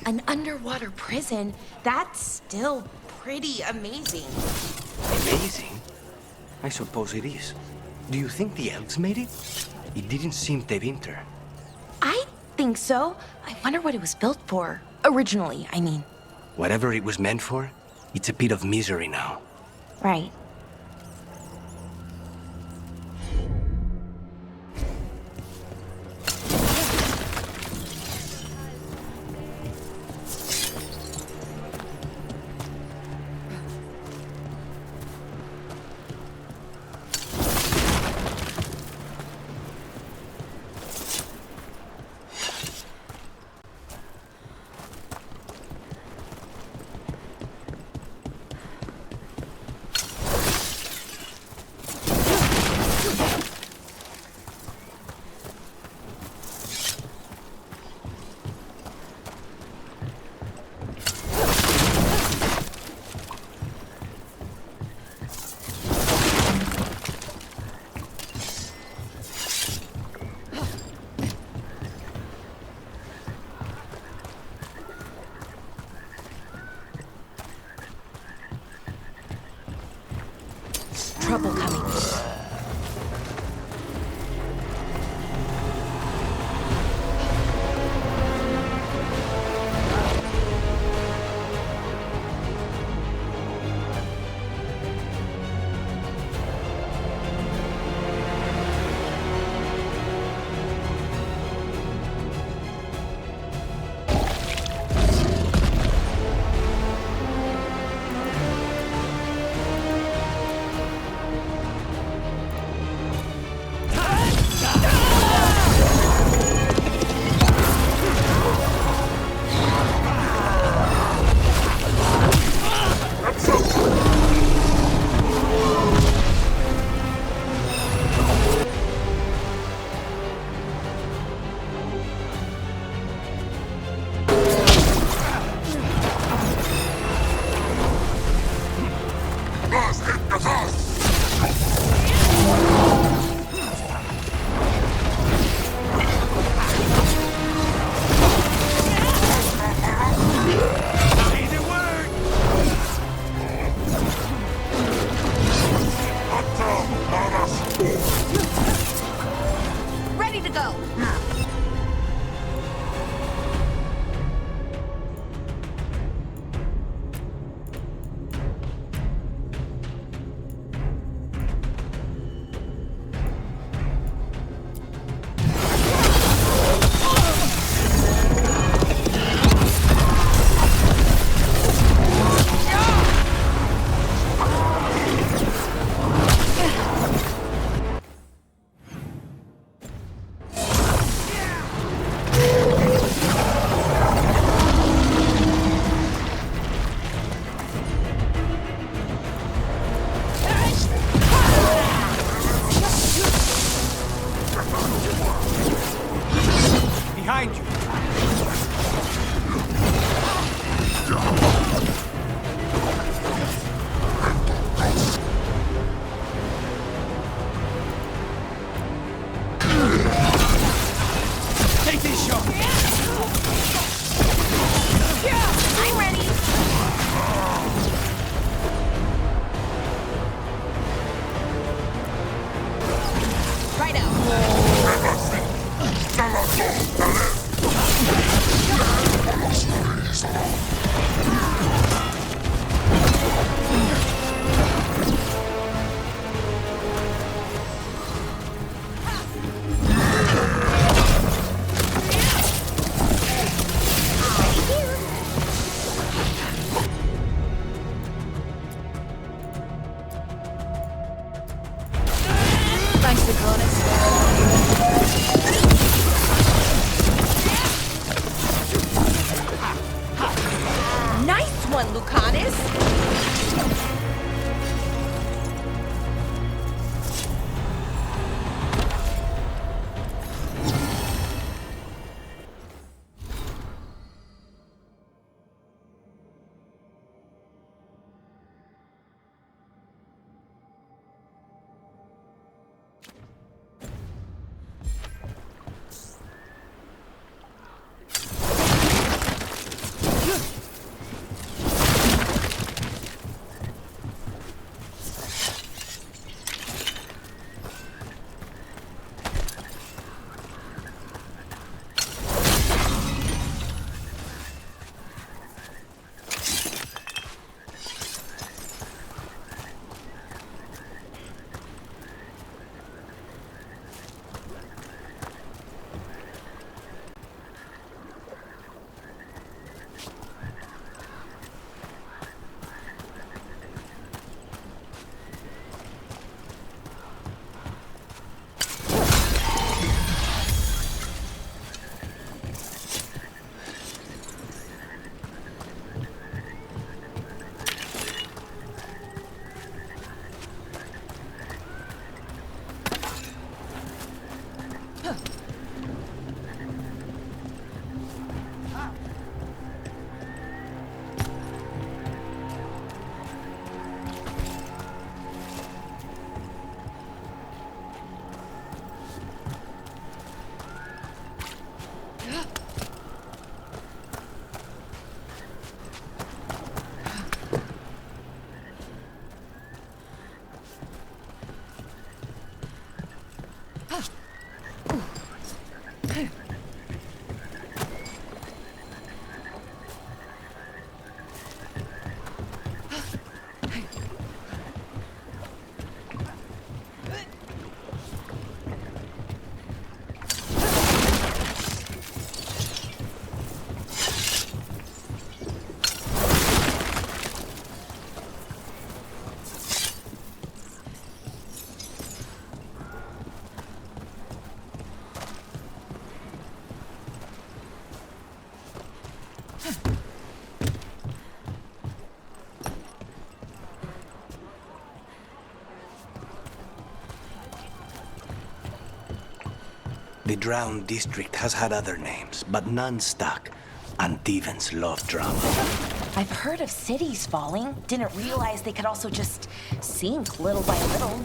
An underwater prison? That's still pretty amazing. Amazing? I suppose it is. Do you think the elves made it? It didn't seem Tevinter. I think so. I wonder what it was built for. Originally, I mean. Whatever it was meant for, it's a pit of misery now. Right. Trouble coming. Ready to go. Behind you! Take this shot! I'm ready. Right out. The Drowned District has had other names, but none stuck. Antevans love drama. I've heard of cities falling. Didn't realize they could also just sink little by little.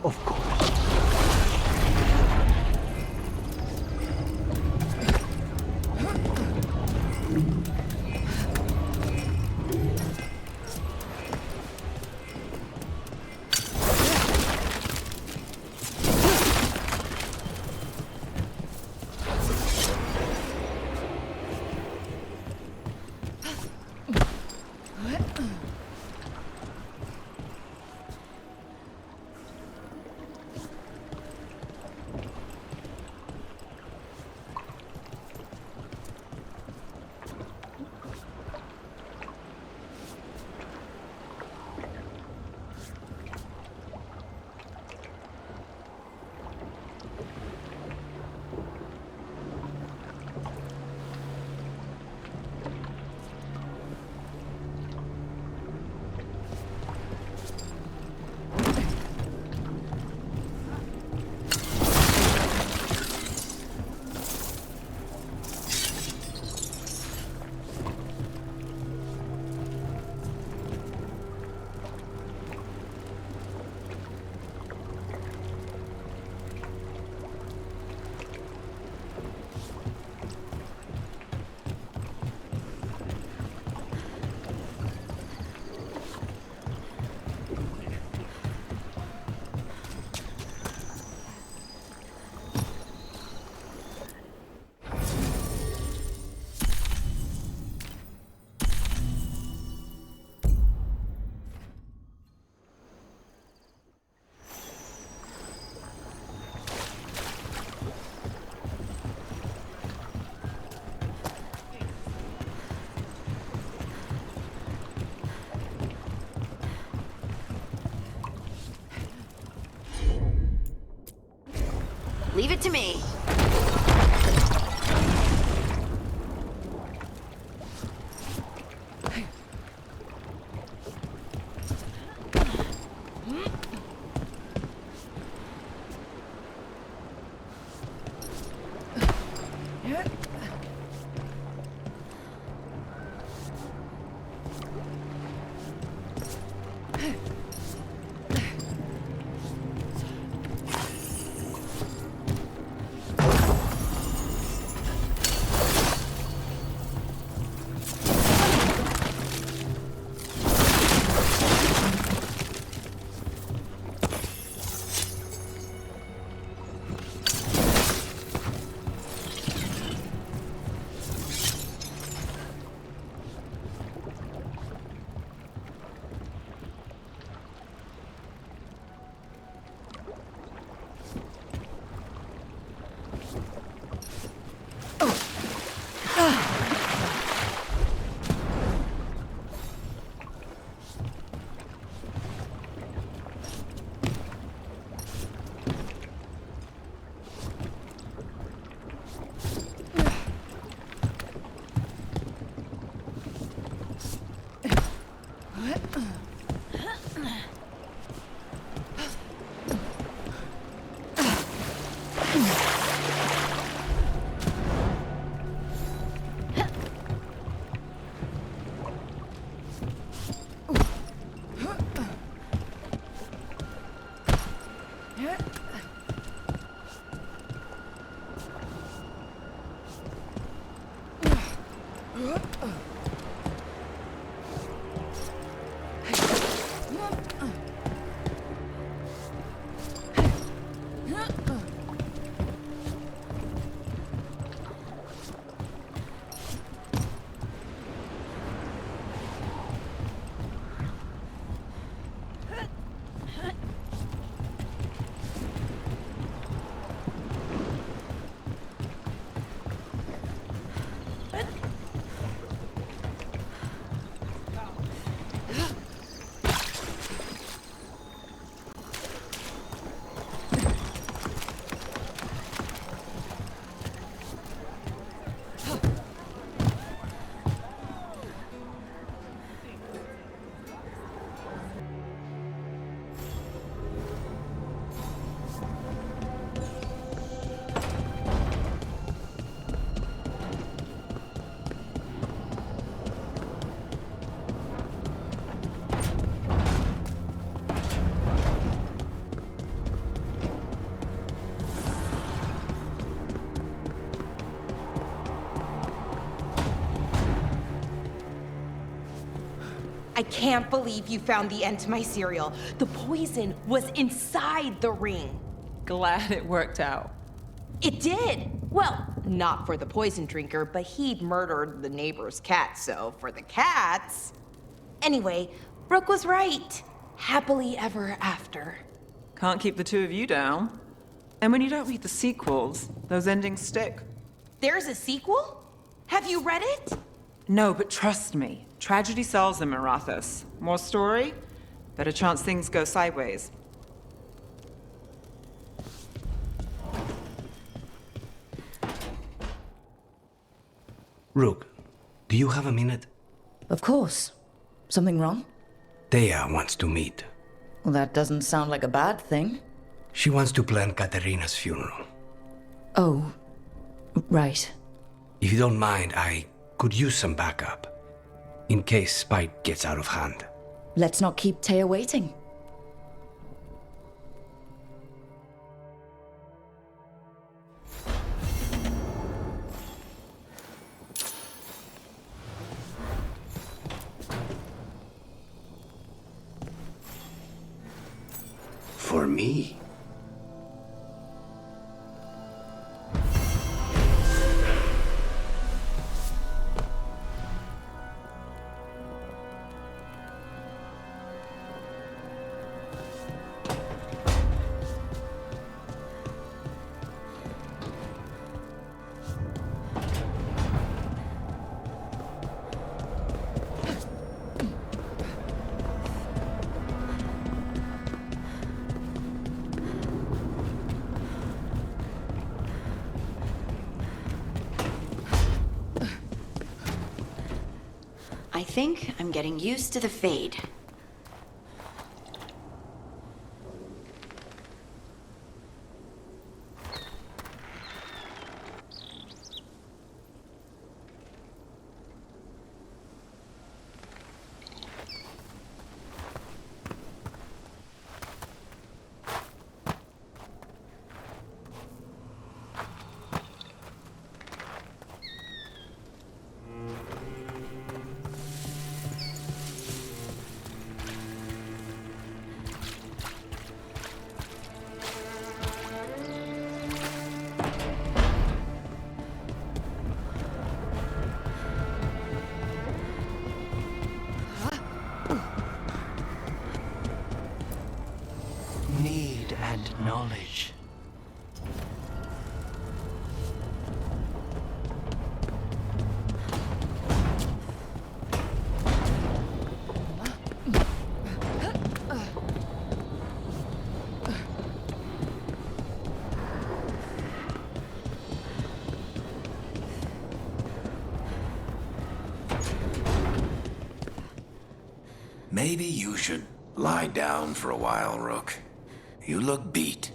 Of course. Leave it to me. I can't believe you found the end to my cereal. The poison was inside the ring. Glad it worked out. It did. Well, not for the poison drinker, but he'd murdered the neighbor's cat, so for the cats... Anyway, Brooke was right. Happily ever after. Can't keep the two of you down. And when you don't read the sequels, those endings stick. There's a sequel? Have you read it? No, but trust me. Tragedy sells in Marathas. More story, better chance things go sideways. Rook, do you have a minute? Of course. Something wrong? Thea wants to meet. Well, that doesn't sound like a bad thing. She wants to plan Katerina's funeral. Oh, right. If you don't mind, I could use some backup. In case Spite gets out of hand. Let's not keep Taya waiting. For me? think I'm getting used to the fade. Need and knowledge. Maybe you should lie down for a while, Rook. You look beat.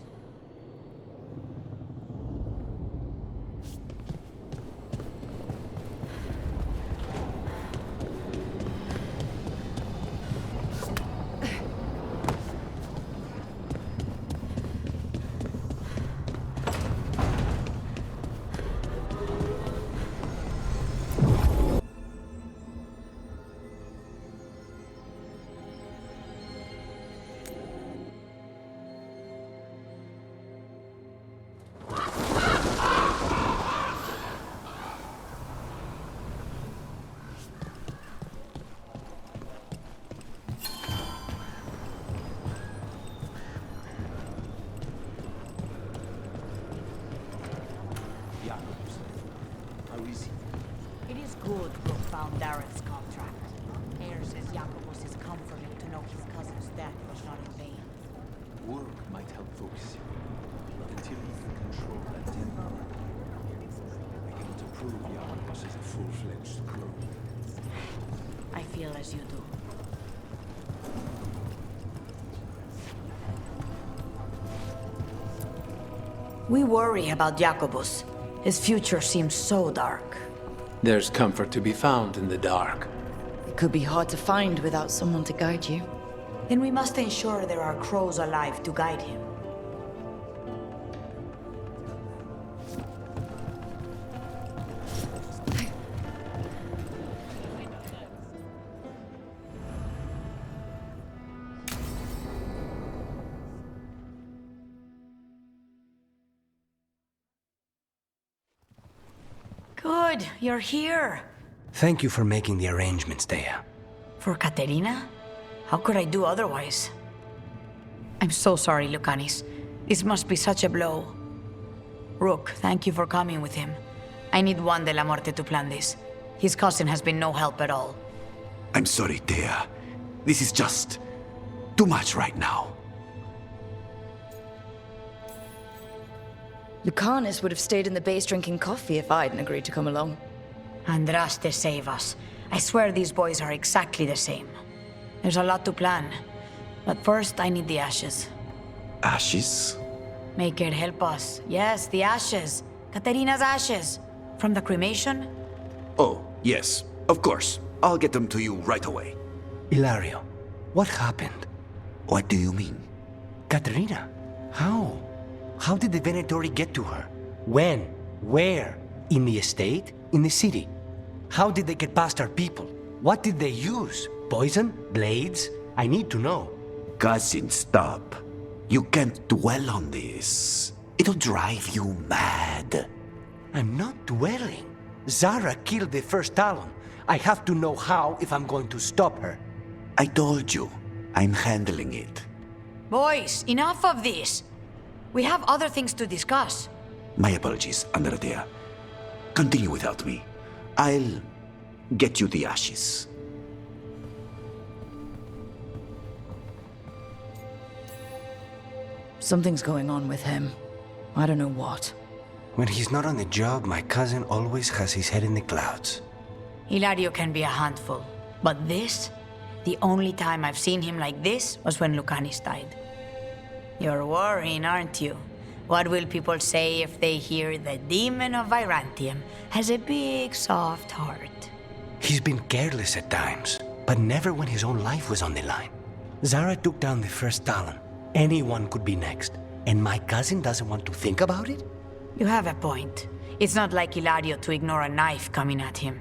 It is good Brooke found Dareth's contract. Ayre says Jacobus is comforted to know his cousin's death was not in vain. Work might help focus you, but until you can control that temper, I cannot approve Jacobus as a full-fledged crew. I feel as you do. We worry about Jacobus. His future seems so dark. There's comfort to be found in the dark. It could be hard to find without someone to guide you. Then we must ensure there are crows alive to guide him. Good, you're here. Thank you for making the arrangements, Dea. For Katerina? How could I do otherwise? I'm so sorry, Lucanis. This must be such a blow. Rook, thank you for coming with him. I need Juan de la Muerte to plan this. His cousin has been no help at all. I'm sorry, Dea. This is just too much right now. Lucanis would have stayed in the base drinking coffee if I hadn't agreed to come along. Andraste save us. I swear these boys are exactly the same. There's a lot to plan. But first, I need the ashes. Ashes? Make it help us. Yes, the ashes. Katerina's ashes. From the cremation? Oh, yes, of course. I'll get them to you right away. Ilario, what happened? What do you mean? Katerina, how? How did the Venatori get to her? When? Where? In the estate? In the city? How did they get past our people? What did they use? Poison? Blades? I need to know. Cousin, stop. You can't dwell on this. It'll drive you mad. I'm not dwelling. Zara killed the first Talon. I have to know how if I'm going to stop her. I told you, I'm handling it. Boys, enough of this. We have other things to discuss. My apologies, Andradea. Continue without me. I'll get you the ashes. Something's going on with him. I don't know what. When he's not on the job, my cousin always has his head in the clouds. Hilario can be a handful. But this, the only time I've seen him like this was when Lucanis died. You're worrying, aren't you? What will people say if they hear the demon of Virantium has a big, soft heart? He's been careless at times, but never when his own life was on the line. Zara took down the first Talon. Anyone could be next. And my cousin doesn't want to think about it? You have a point. It's not like Ilario to ignore a knife coming at him.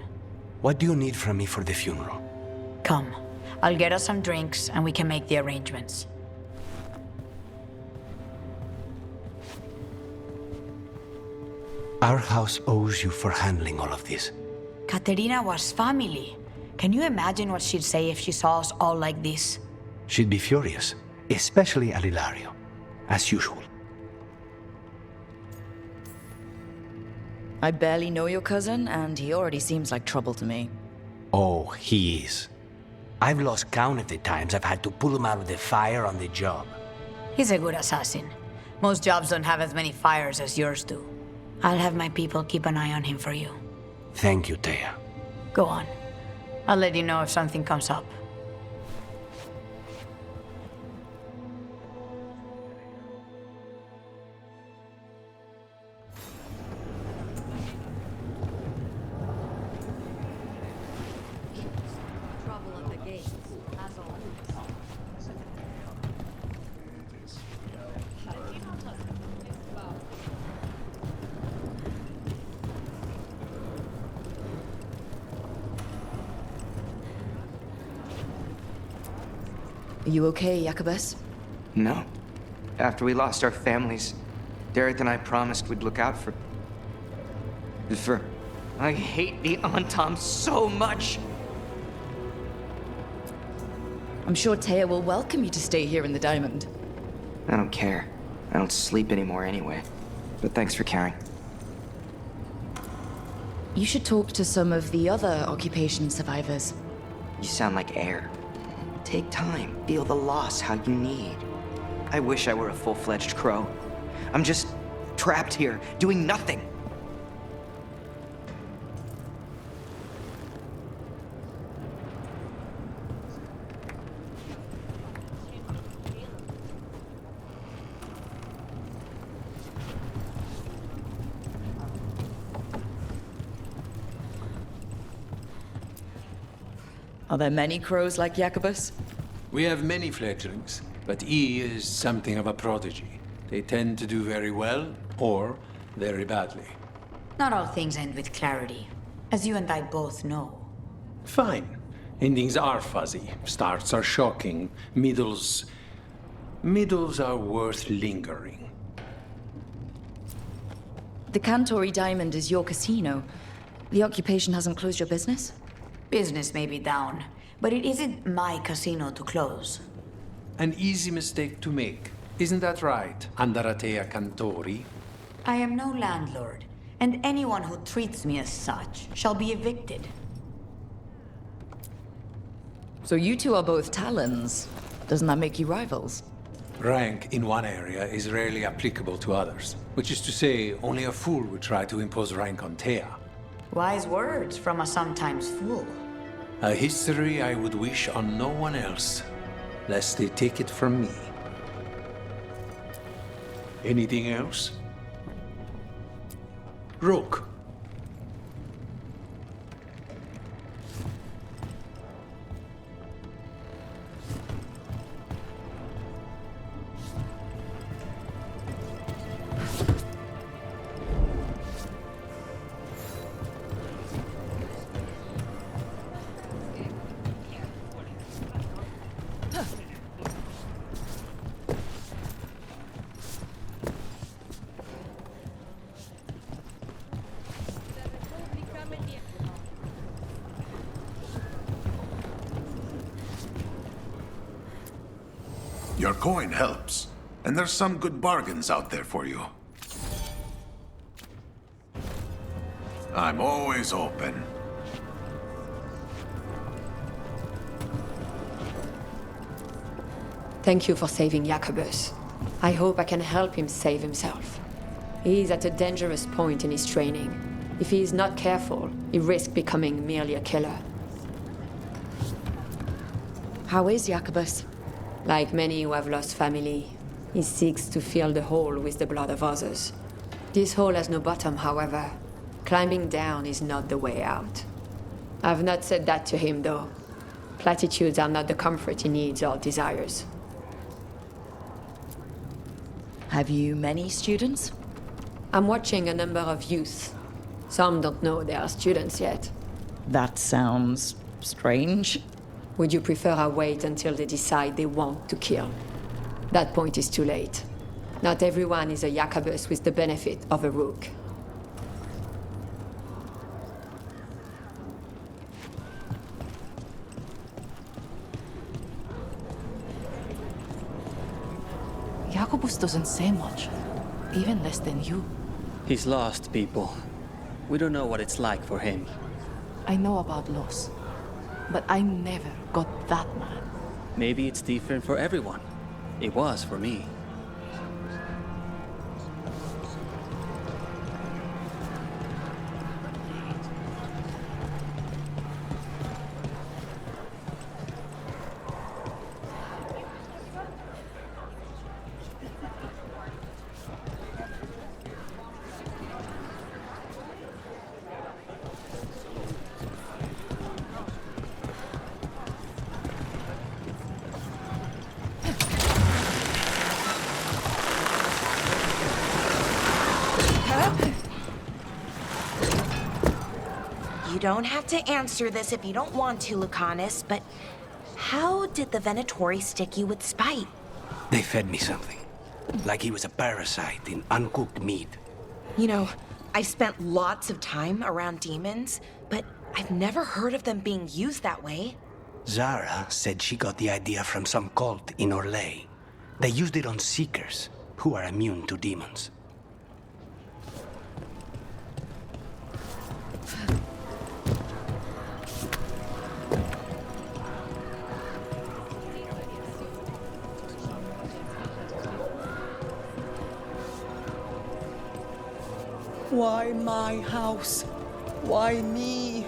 What do you need from me for the funeral? Come, I'll get us some drinks and we can make the arrangements. Our house owes you for handling all of this. Katerina was family. Can you imagine what she'd say if she saw us all like this? She'd be furious, especially at Ilario, as usual. I barely know your cousin, and he already seems like trouble to me. Oh, he is. I've lost count of the times I've had to pull him out of the fire on the job. He's a good assassin. Most jobs don't have as many fires as yours do. I'll have my people keep an eye on him for you. Thank you, Thea. Go on. I'll let you know if something comes up. Are you okay, Jacobus? No. After we lost our families, Derek and I promised we'd look out for... I hate the Antaam so much! I'm sure Taya will welcome you to stay here in the Diamond. I don't care. I don't sleep anymore anyway. But thanks for caring. You should talk to some of the other occupation survivors. You sound like air. Take time. Feel the loss how you need. I wish I were a full-fledged crow. I'm just trapped here, doing nothing. Are there many crows like Jacobus? We have many fledglings, but he is something of a prodigy. They tend to do very well, or very badly. Not all things end with clarity, as you and I both know. Fine. Endings are fuzzy. Starts are shocking. Middles are worth lingering. The Cantori Diamond is your casino. The occupation hasn't closed your business? Business may be down, but it isn't my casino to close. An easy mistake to make. Isn't that right, Andaratea Cantori? I am no landlord, and anyone who treats me as such shall be evicted. So you two are both Talons. Doesn't that make you rivals? Rank in one area is rarely applicable to others, which is to say, only a fool would try to impose rank on Thea. Wise words from a sometimes fool. A history I would wish on no one else, lest they take it from me. Anything else? Rook. Your coin helps, and there's some good bargains out there for you. I'm always open. Thank you for saving Jacobus. I hope I can help him save himself. He is at a dangerous point in his training. If he is not careful, he risks becoming merely a killer. How is Jacobus? Like many who have lost family, he seeks to fill the hole with the blood of others. This hole has no bottom, however. Climbing down is not the way out. I've not said that to him, though. Platitudes are not the comfort he needs or desires. Have you many students? I'm watching a number of youth. Some don't know they are students yet. That sounds strange. Would you prefer I wait until they decide they want to kill? That point is too late. Not everyone is a Jacobus with the benefit of a rook. Jacobus doesn't say much, even less than you. He's lost people. We don't know what it's like for him. I know about loss, but I never got that mad. Maybe it's different for everyone. It was for me. You don't have to answer this if you don't want to, Lucanis, but how did the Venatori stick you with spite? They fed me something. Like he was a parasite in uncooked meat. You know, I've spent lots of time around demons, but I've never heard of them being used that way. Zara said she got the idea from some cult in Orlais. They used it on Seekers, who are immune to demons. Why my house? Why me?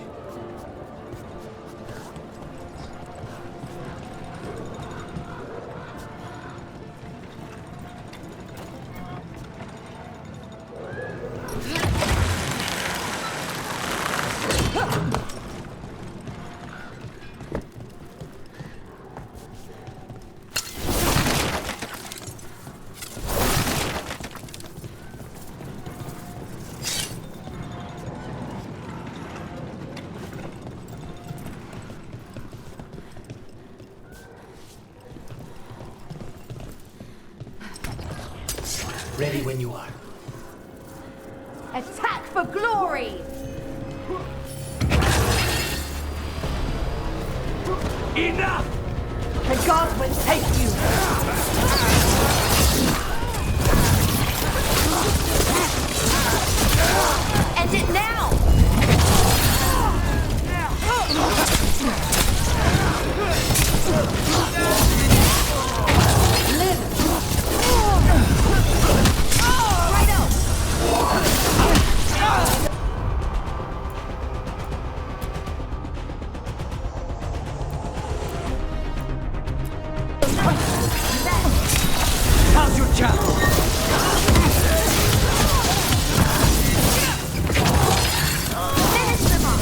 Ready when you are. Attack for glory! Enough! The gods will take you! End it now! How's your job? Finish them up!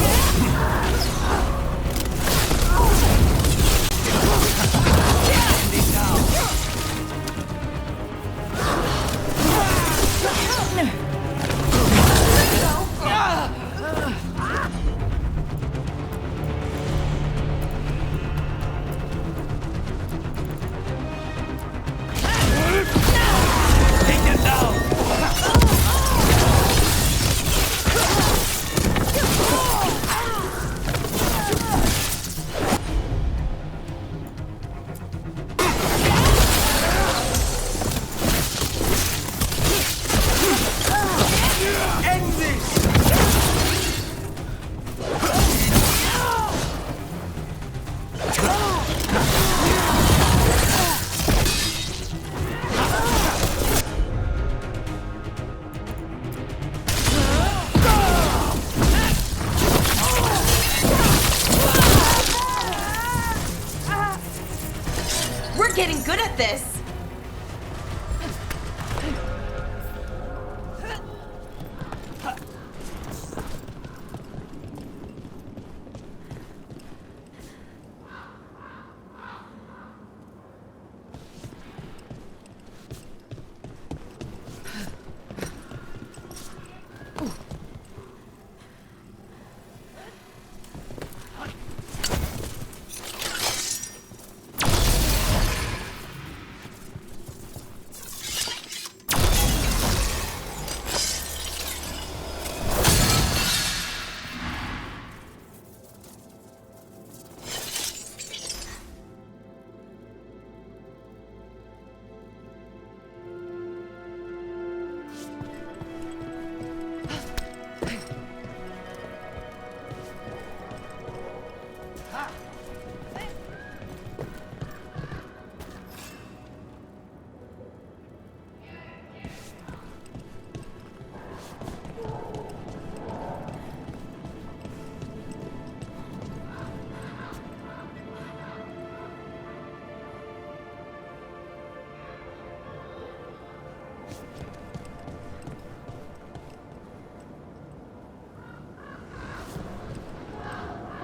at this!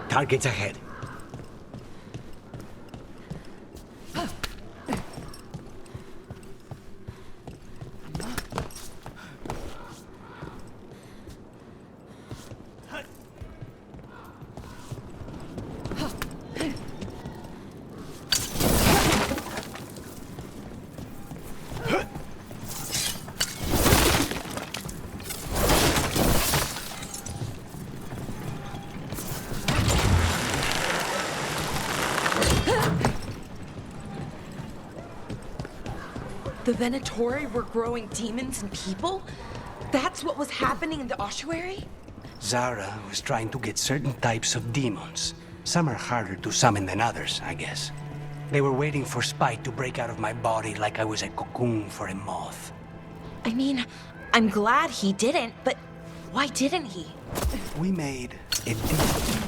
Targets ahead. The Venatori were growing demons and people? That's what was happening in the ossuary? Zara was trying to get certain types of demons. Some are harder to summon than others, I guess. They were waiting for Spite to break out of my body like I was a cocoon for a moth. I mean, I'm glad he didn't, but why didn't he? We made a deal.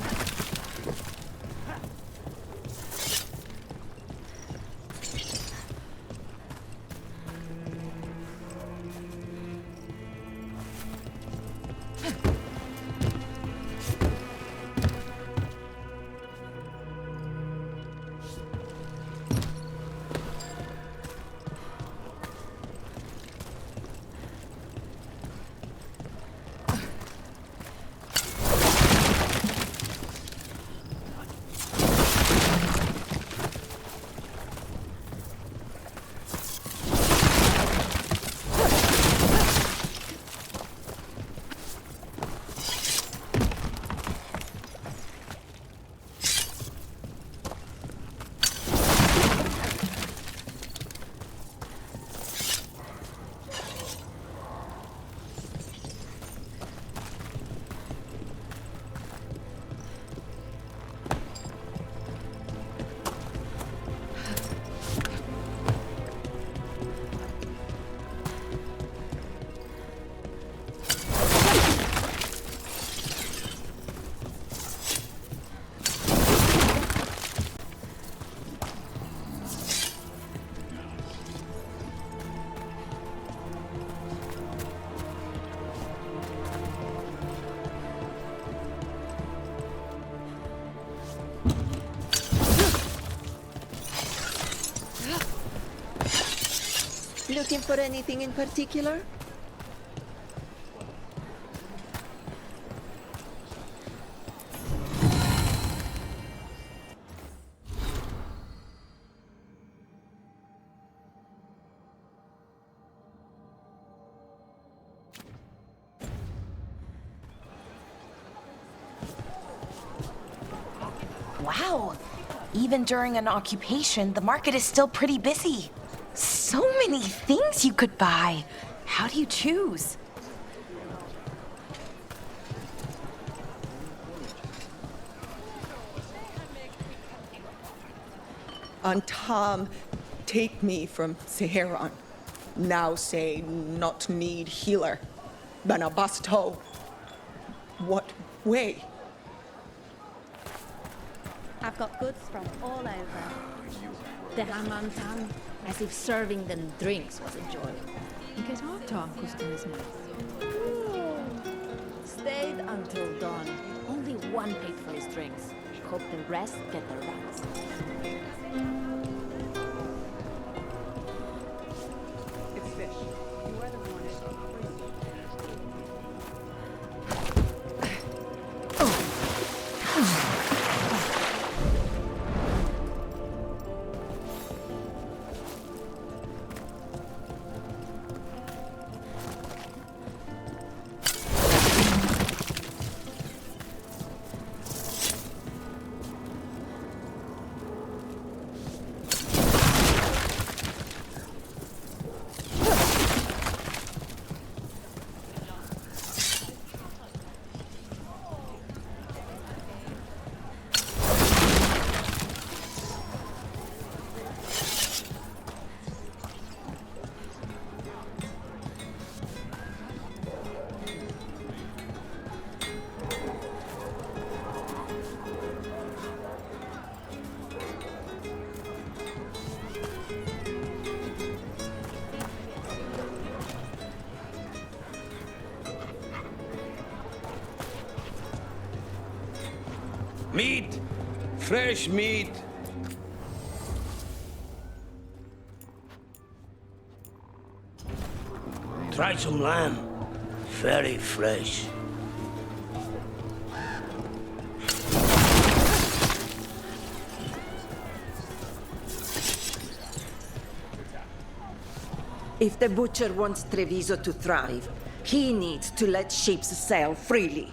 Looking for anything in particular? Wow. Even during an occupation, the market is still pretty busy. So many things you could buy. How do you choose? Antaam, take me from Seheran. Now say not need healer. Banabasto. What way? I've got goods from all over. The Antaam, As if serving them drinks was a joy. Mikä se Antaam kustantaisi? Stayed until dawn. Only one paid for his drinks. Hope the rest get their rights. It's fish. You wear them on it. Meat! Fresh meat! Try some lamb. Very fresh. If the butcher wants Treviso to thrive, he needs to let ships sail freely.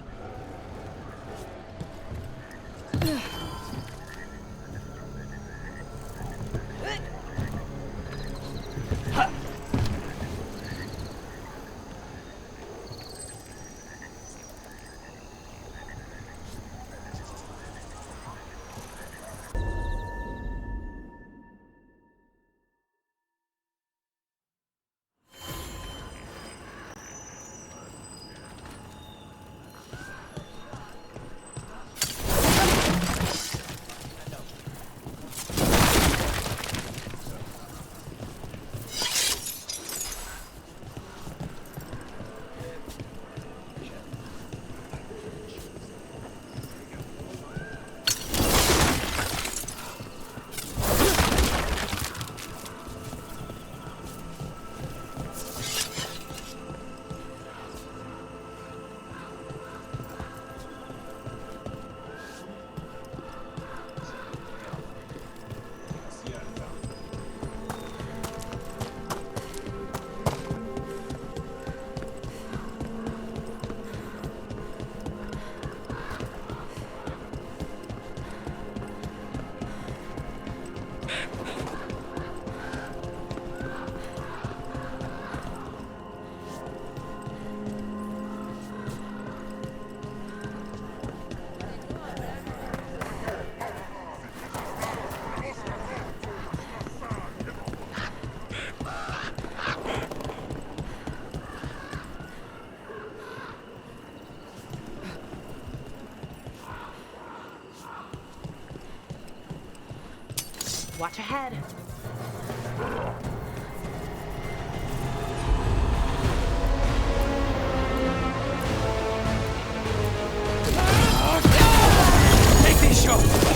Watch ahead. Take this shot!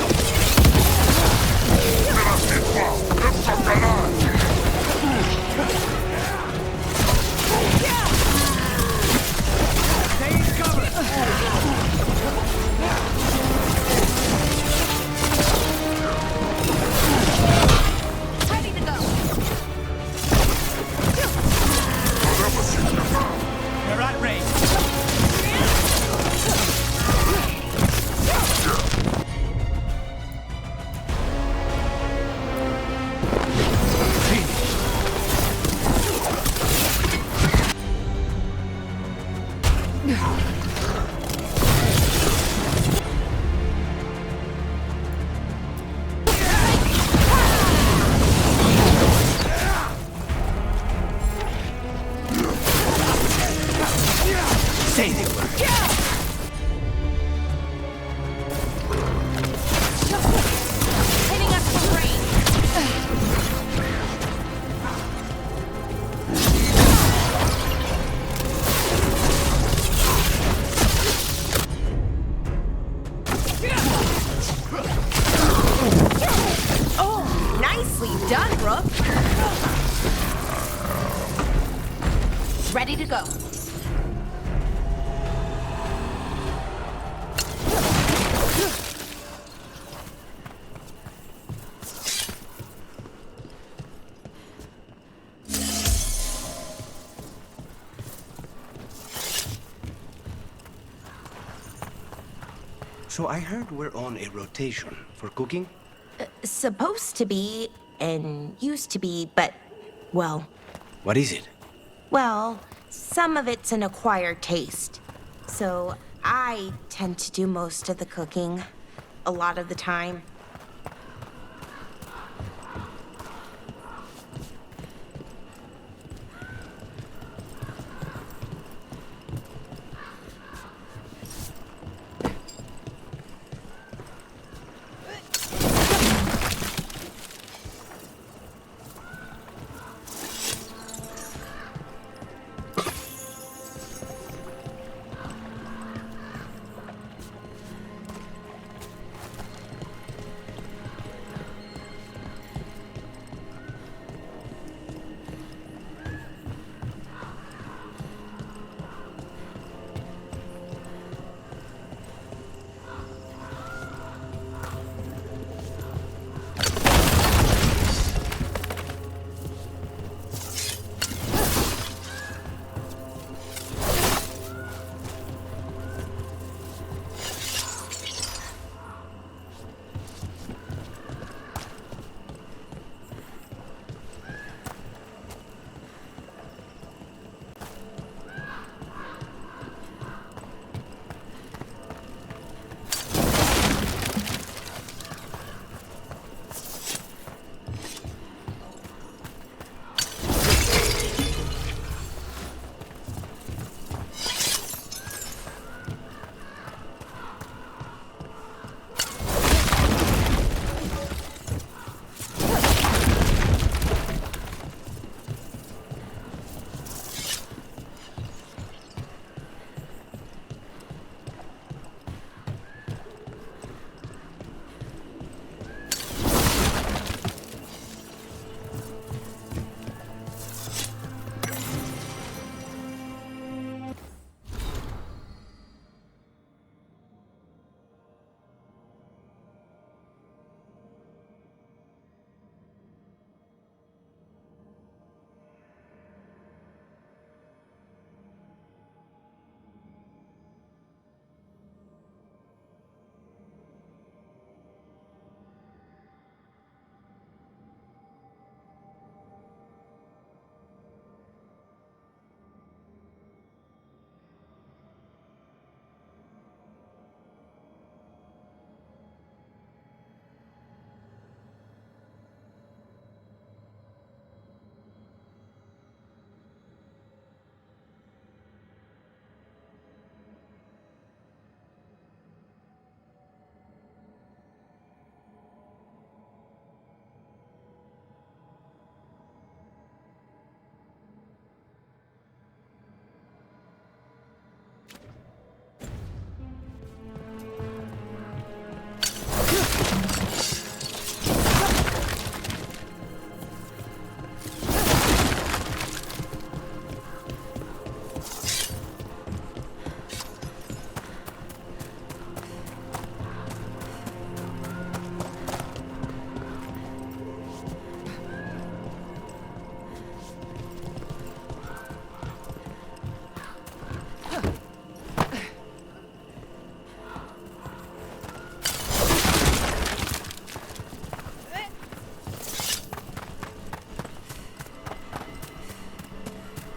Ready to go. So I heard we're on a rotation for cooking? Supposed to be, and used to be, but, well... What is it? Well, some of it's an acquired taste. So I tend to do most of the cooking, a lot of the time.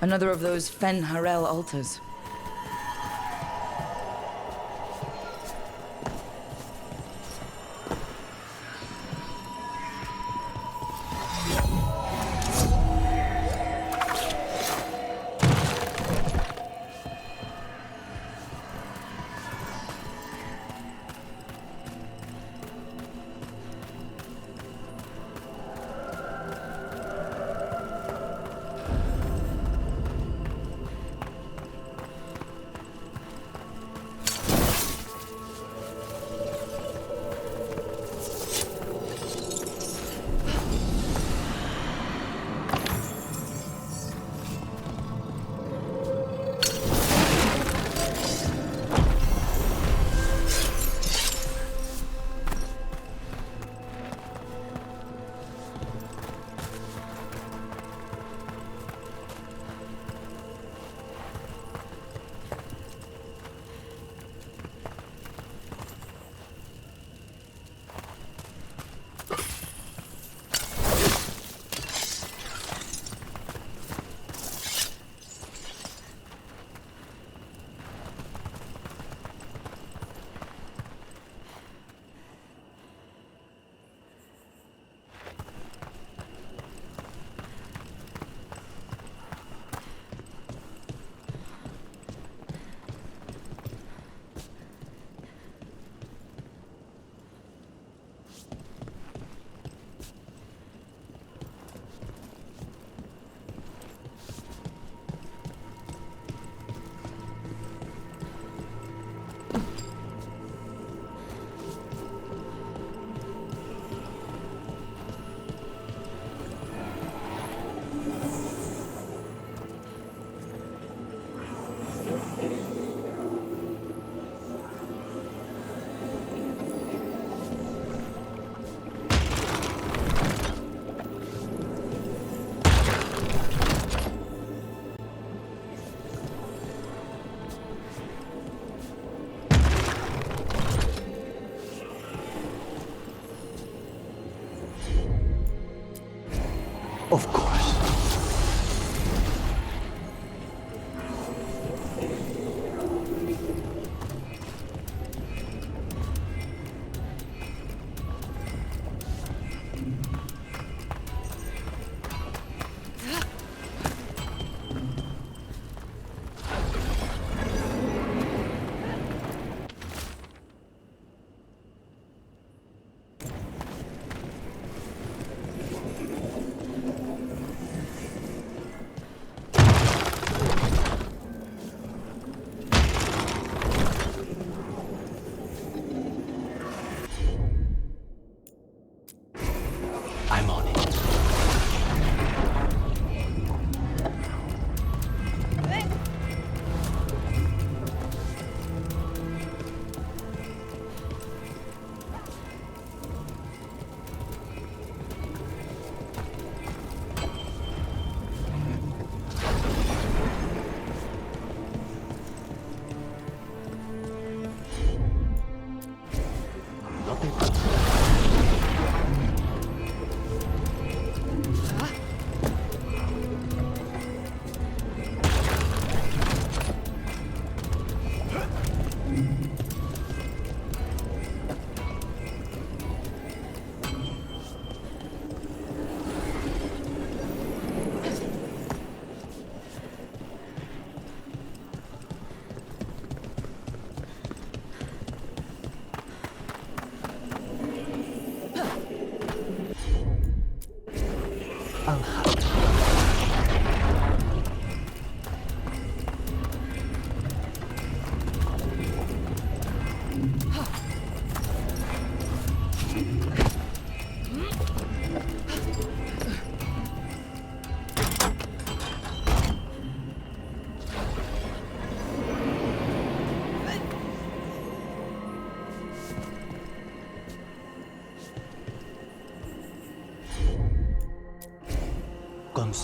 Another of those Fen Harel altars.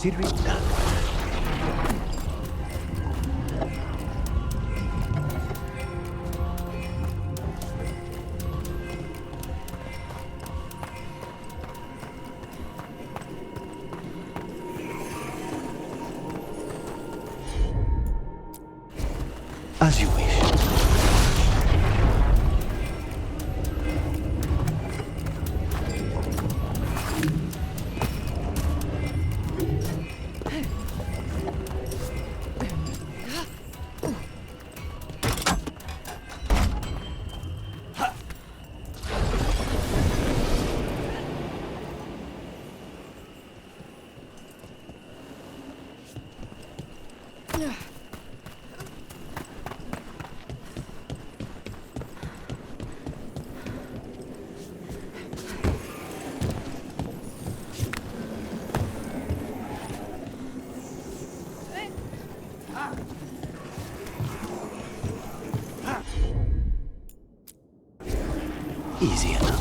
consider it done. As you wish. Easy enough.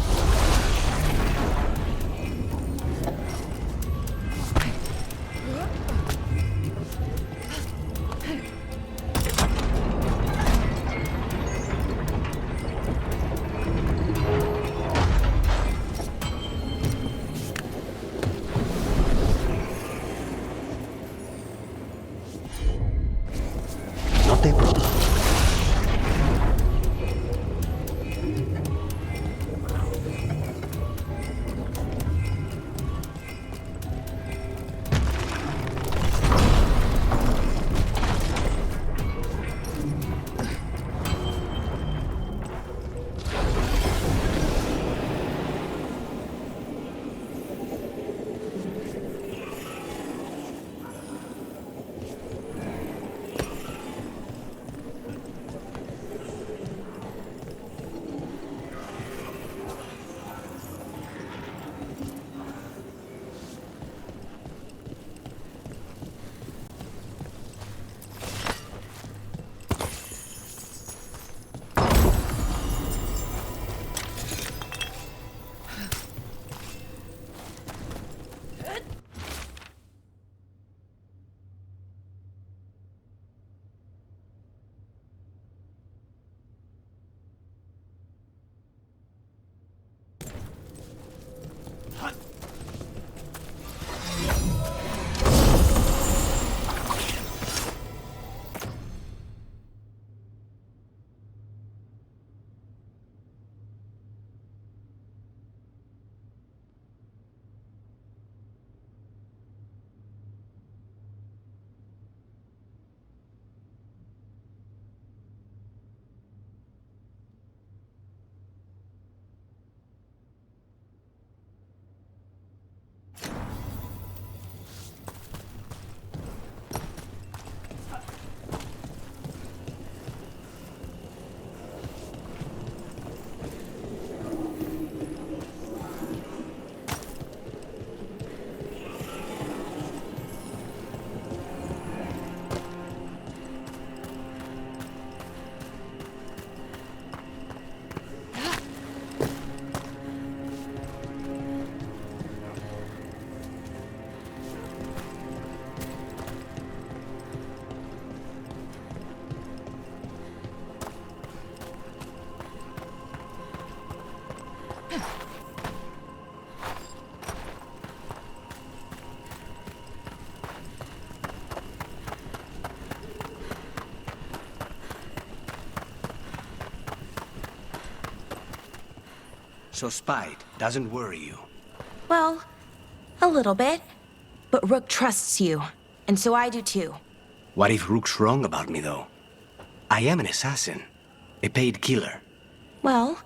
Not a problem. So spite doesn't worry you? Well, a little bit. But Rook trusts you, and so I do too. What if Rook's wrong about me, though? I am an assassin, a paid killer. Well,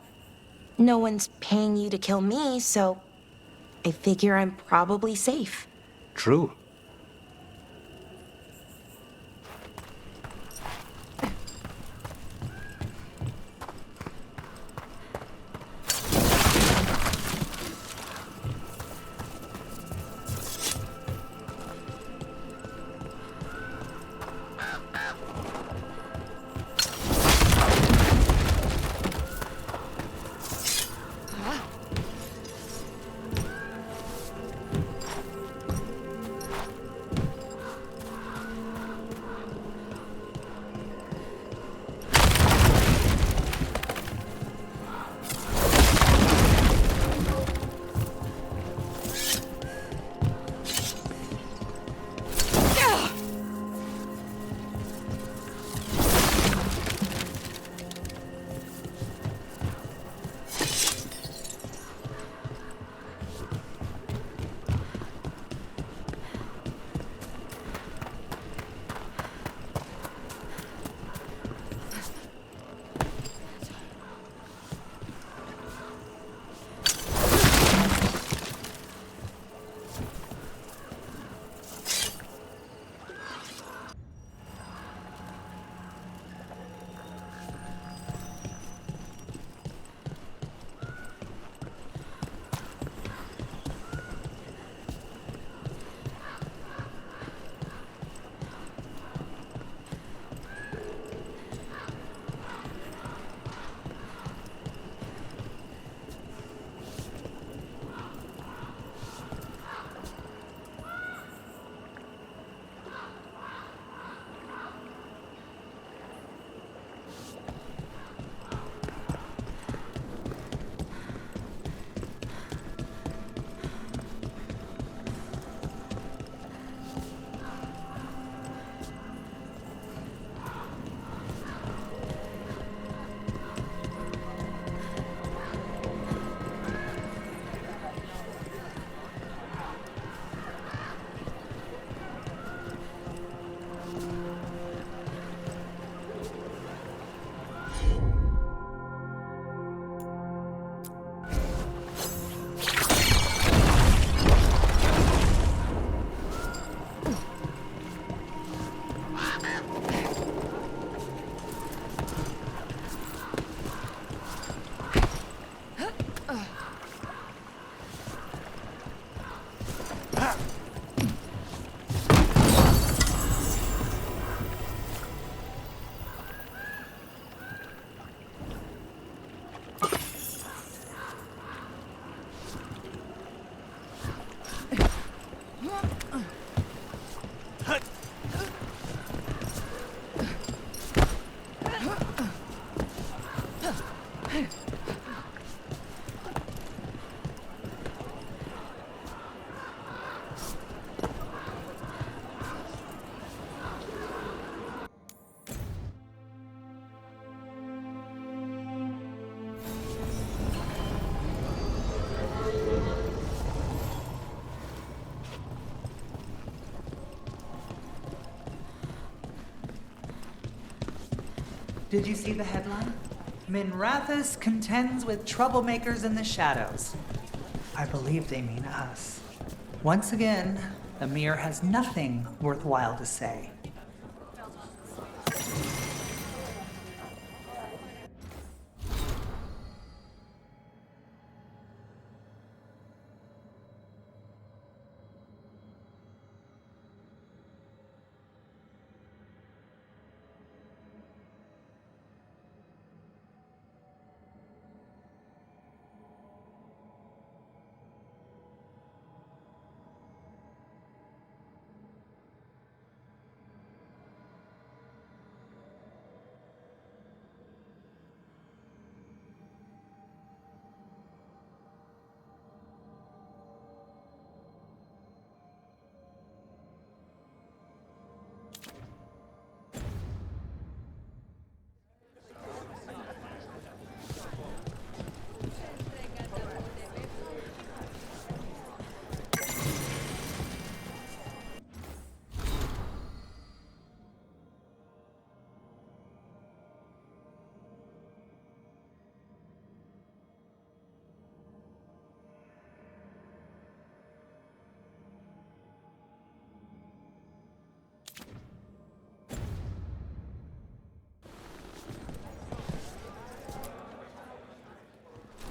no one's paying you to kill me, so I figure I'm probably safe. True. Did you see the headline? Minrathous contends with troublemakers in the shadows. I believe they mean us. Once again, Amir has nothing worthwhile to say.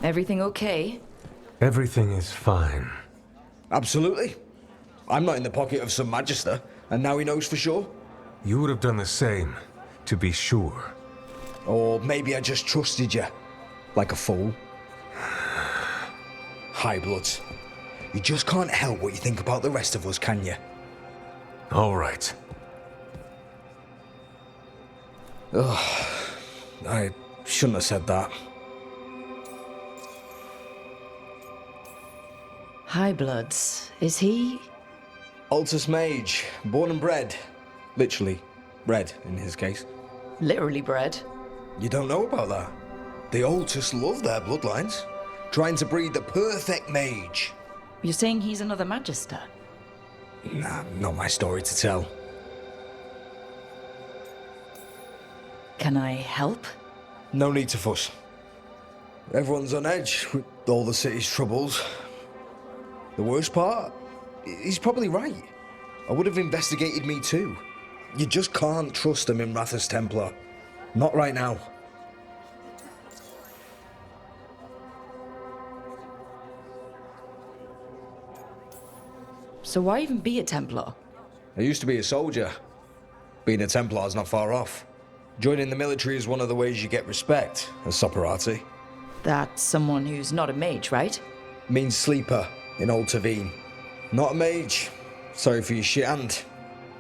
Everything okay? Everything is fine. Absolutely. I'm not in the pocket of some Magister, and now he knows for sure. You would have done the same, to be sure. Or maybe I just trusted you, like a fool. High Bloods. You just can't help what you think about the rest of us, can you? All right. Ugh, I shouldn't have said that. High Bloods. Is he? Altus Mage, born and bred. Literally, bred in his case. Literally bred? You don't know about that? The Altus love their bloodlines, trying to breed the perfect mage. You're saying he's another Magister? Nah, not my story to tell. Can I help? No need to fuss. Everyone's on edge with all the city's troubles. The worst part? He's probably right. I would have investigated me too. You just can't trust a Minrathous Templar. Not right now. So why even be a Templar? I used to be a soldier. Being a Templar's not far off. Joining the military is one of the ways you get respect, as Soparati. That's someone who's not a mage, right? Means sleeper in Old Tavine. Not a mage. Sorry for your shit hand.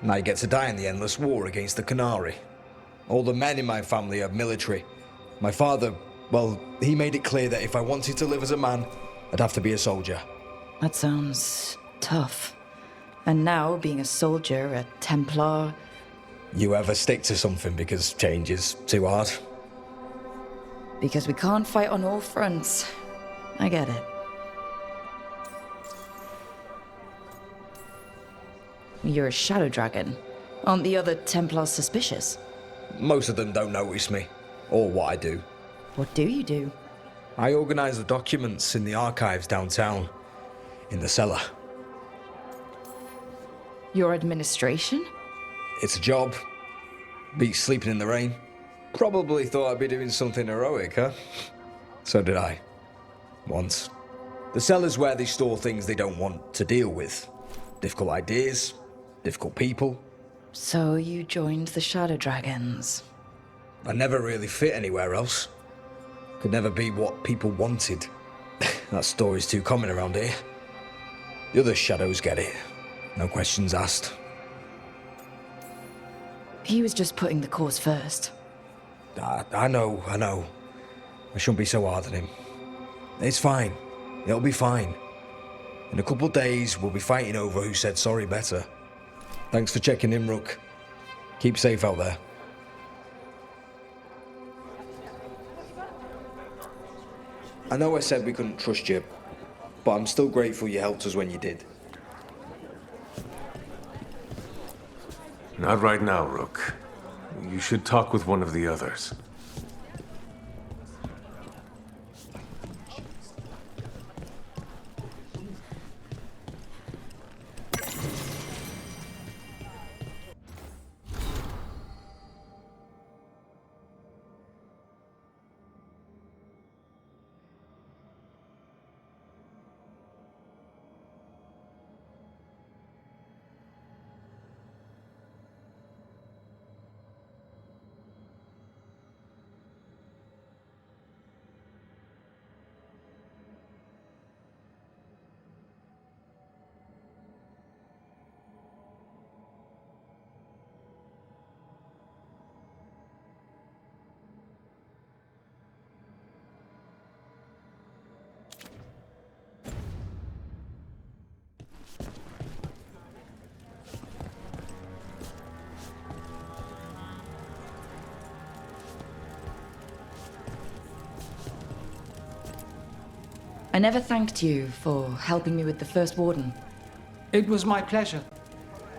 Now you get to die in the endless war against the Canary. All the men in my family are military. My father, well, he made it clear that if I wanted to live as a man, I'd have to be a soldier. That sounds tough. And now, being a soldier, a Templar... You ever stick to something because change is too hard? Because we can't fight on all fronts. I get it. You're a shadow dragon. Aren't the other Templars suspicious? Most of them don't notice me, or what I do. What do you do? I organise the documents in the archives downtown, in the cellar. Your administration? It's a job. Beats sleeping in the rain. Probably thought I'd be doing something heroic, huh? So did I. Once. The cellar's where they store things they don't want to deal with. Difficult ideas, difficult people. So you joined the Shadow Dragons. I never really fit anywhere else. Could never be what people wanted. That story's too common around here. The other shadows get it. No questions asked. He was just putting the cause first. I know. I shouldn't be so hard on him. It's fine. It'll be fine. In a couple of days, we'll be fighting over who said sorry better. Thanks for checking in, Rook. Keep safe out there. I know I said we couldn't trust you, but I'm still grateful you helped us when you did. Not right now, Rook. You should talk with one of the others. I never thanked you for helping me with the First Warden. It was my pleasure.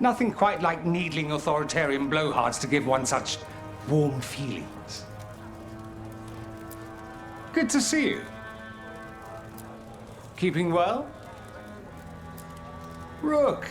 Nothing quite like needling authoritarian blowhards to give one such warm feelings. Good to see you. Keeping well? Rook.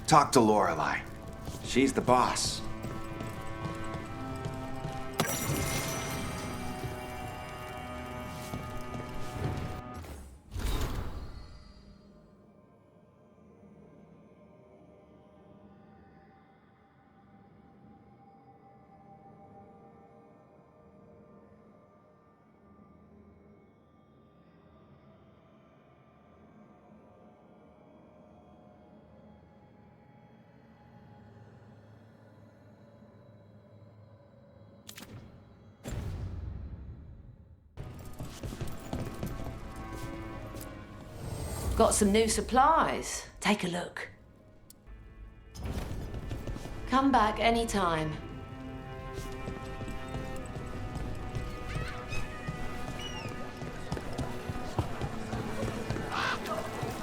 Talk to Lorelei. She's the boss. Got some new supplies. Take a look. Come back anytime.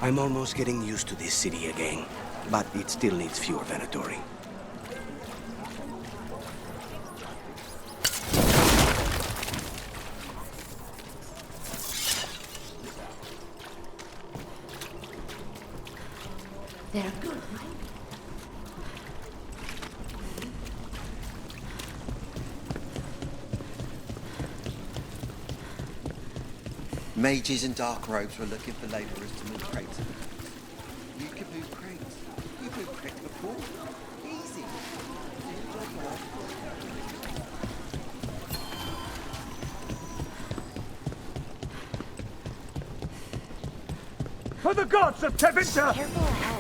I'm almost getting used to this city again, but it still needs fewer Venatori. They're good, right? Mages in dark robes were looking for laborers to move crates. You can move crates. You've moved crates before. Easy. For the gods of Treviso! Careful ahead.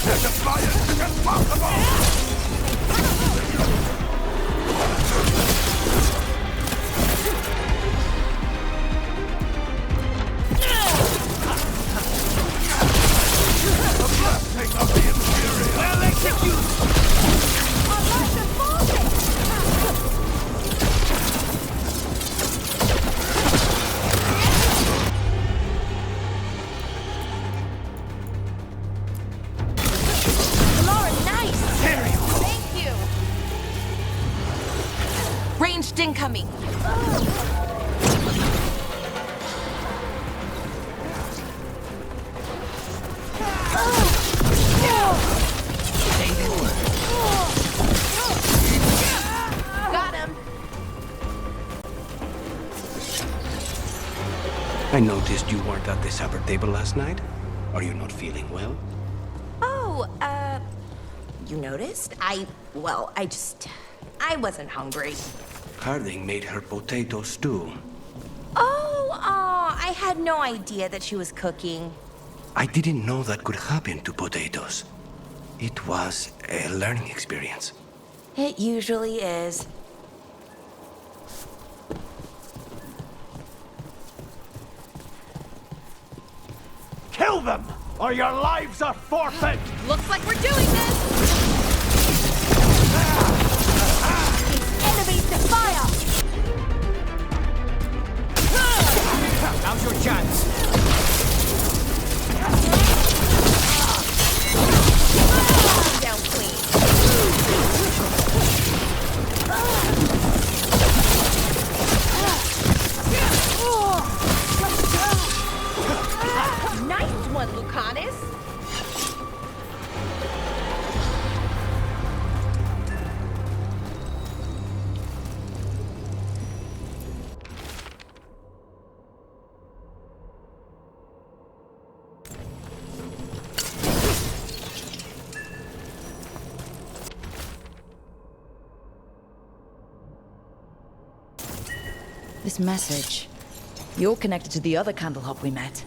There's a fire as possible! Ranged incoming. Got him. I noticed you weren't at the supper table last night. Are you not feeling well? Oh, you noticed? I wasn't hungry. Harding made her potato stew. Oh, I had no idea that she was cooking. I didn't know that could happen to potatoes. It was a learning experience. It usually is. Kill them, or your lives are forfeit! Looks like we're doing this! Enemies to fire! Now's your chance! Down clean. Nice one, Lucanis! this message? You're connected to the other Candlehop we met.